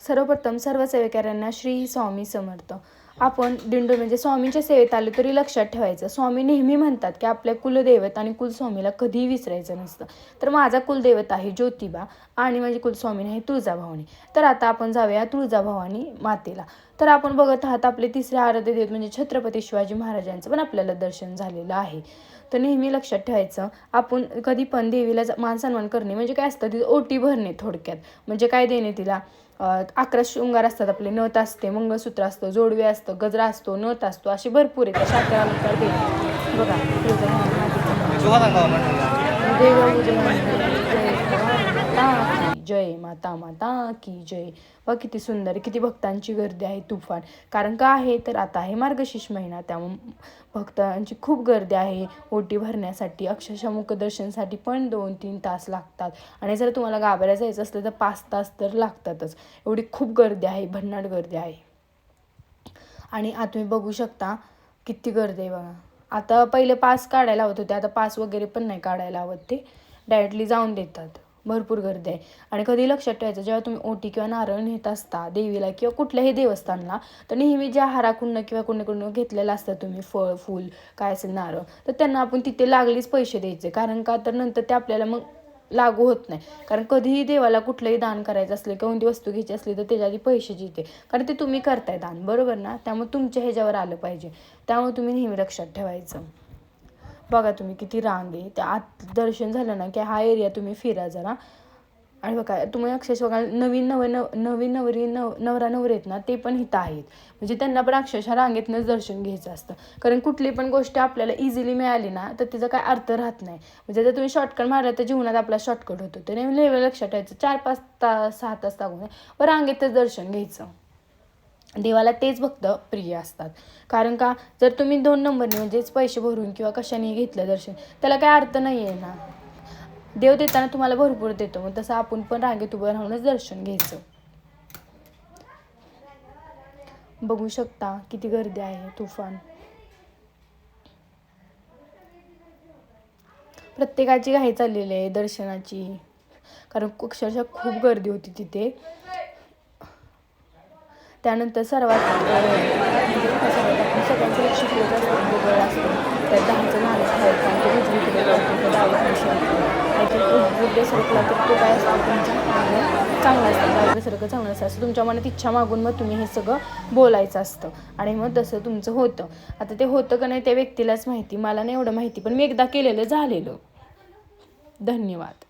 सर्वप्रथम सर्व सेवेकऱ्यांना श्री स्वामी समर्थ. आपण दिंडो म्हणजे स्वामींच्या सेवेत आलो तरी लक्षात ठेवायचं, स्वामी नेहमी म्हणतात की आपल्या कुलदैवत आणि कुलस्वामीला कधीही विसरायचं नसतं. तर माझा कुलदैवत आहे ज्योतिबा आणि माझी कुलस्वामीन आहे तुळजाभवानी. तर आता आपण जाऊया तुळजाभवानी मातेला. तर आपण बघत आहात आपले तिसरे आराध्य दैवत म्हणजे छत्रपती शिवाजी महाराजांचं पण आपल्याला दर्शन झालेलं आहे. तर नेहमी लक्षात ठेवायचं, आपण कधी पण देवीला मान सन्मान करणे म्हणजे काय असतं, तिथं ओटी भरणे. थोडक्यात म्हणजे काय देणे तिला, 11 शृंगार असतात आपले, नथ असते, मंगळसूत्र असतं, जोडवे असतं, गजरा असतो, नथ असतो, असे भरपूर आहेत. अशा 11 अलंकार देणे. बघा जय माता माता की जय. बघ किती सुंदर, किती भक्तांची गर्दी आहे तुफान. कारण का आहे तर आता आहे मार्गशीर्ष महिना, त्यामुळे भक्तांची खूप गर्दी आहे ओटी भरण्यासाठी. अक्षरशः मुखदर्शनसाठी पण 2-3 तास लागतात आणि जर तुम्हाला गाभाऱ्यात जायचं असलं तर 5 तास तर लागतातच. एवढी खूप गर्दी आहे, भन्नाट गर्दी आहे. आणि आता तुम्ही बघू शकता किती गर्दी आहे बघा. आता पहिले पास काढायला हवत होते, आता पास वगैरे पण नाही काढायला हवत, ते डायरेक्टली जाऊन देतात. भरपूर गर्दी आहे. आणि कधी लक्षात ठेवायचं, जेव्हा तुम्ही ओटी किंवा नारळ नेत असता देवीला किंवा कुठल्याही देवस्थानला, तर नेहमी ज्या हाराकुंड किंवा कुणाकडून घेतलेलं असतं तुम्ही फळ फूल काय असेल नारळ, तर त्यांना आपण तिथे लागलीच पैसे द्यायचे. कारण का तर नंतर ते आपल्याला मग लागू होत नाही. कारण कधीही देवाला कुठलंही दान करायचं असले, कोणती वस्तू घ्यायची असली तर त्याच्या आधी पैसे जिथे, कारण ते तुम्ही करताय दान, बरोबर ना. त्यामुळे तुमच्या ह्याच्यावर आलं पाहिजे, त्यामुळे तुम्ही नेहमी लक्षात ठेवायचं. बघा तुम्ही किती रांग आहे. त्या आत दर्शन झालं ना की हा एरिया तुम्ही फिरा जरा. आणि बघा तुम्ही अक्षरशः बघा नवीन नवरा नवरी आहेत ना, ते पण इथं आहेत. म्हणजे त्यांना पण अक्षरशः रांगेतनंच दर्शन घ्यायचं असतं. कारण कुठली पण गोष्ट आपल्याला इझिली मिळाली ना तर तिचा काय अर्थ राहत नाही. म्हणजे जर तुम्ही शॉर्टकट मारला तर जीवनात आपला शॉर्टकट होतो. तर नेहमी लक्षात ठेवायचं, 4-5 तास 6 तास लागून व रांगेतच दर्शन घ्यायचं. देवाला तेच भक्त प्रिय असतात. कारण का जर तुम्ही 2 नंबरने म्हणजेच पैसे भरून किंवा कशाने घेतलं दर्शन, त्याला काय अर्थ नाही आहे ना. देव देताना तुम्हाला भरपूर देतो, मग तसं आपण पण रांगेत उभं राहूनच दर्शन घ्यायचं. बघू शकता किती गर्दी आहे तुफान. प्रत्येकाची घाई चाललेली आहे दर्शनाची, कारण अक्षरशः खूप गर्दी होती तिथे. त्यानंतर सर्वात सगळ्यांचं लक्ष केलं असतं, गोगळ असतं त्यात 10चं नारळ ठेवायचं आणि ते उजवीकडे डावीकडे सरकला तर तो काय असतो तुमचा चांगला असतं, डावीकडे सरकं चांगलं असतं, असं तुमच्या मनात इच्छा मागून मग तुम्ही हे सगळं बोलायचं असतं आणि मग तसं तुमचं होतं. आता ते होतं का नाही त्या व्यक्तीलाच माहिती, मला नाही एवढं माहिती, पण मी एकदा केलेलं झालेलं. धन्यवाद.